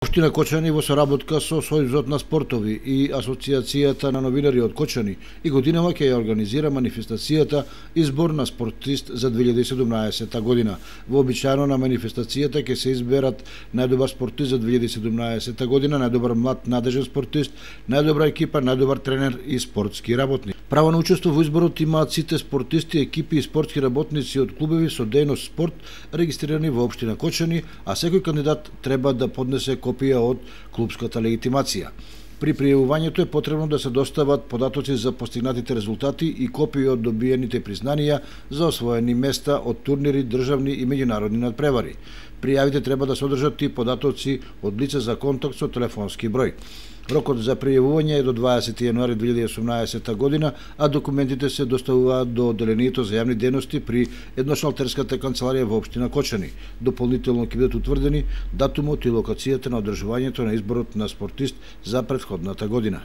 Општина Кочани во соработка со Сојузот на спортови и Асоциацијата на новинари од Кочани и годинава ќе ја организира манифестацијата Избор на спортист за 2017 година. Вообичаено на манифестацијата ќе се изберат најдобар спортист за 2017 година, најдобар млад надежен спортист, најдобра екипа, најдобар тренер и спортски работник. Право на учество во изборот имаат сите спортисти, екипи и спортски работници од клубови со дејност спорт регистрирани во општина Кочани, а секој кандидат треба да поднесе копија од клубската легитимација. При пријавувањето е потребно да се достават податоци за постигнатите резултати и копии од добиените признанија за освоени места од турнири, државни и меѓународни надпревари. Пријавите треба да содржат и податоци од лице за контакт со телефонски број. Рокот за пријавување е до 20 јануари 2018 година, а документите се доставуваат до Одделението за јавни дејности при едношалтерската канцеларија во општина Кочани. Дополнително ќе бидат утврдени датумот и локацијата на одржувањето на изборот на спортист за претходната година.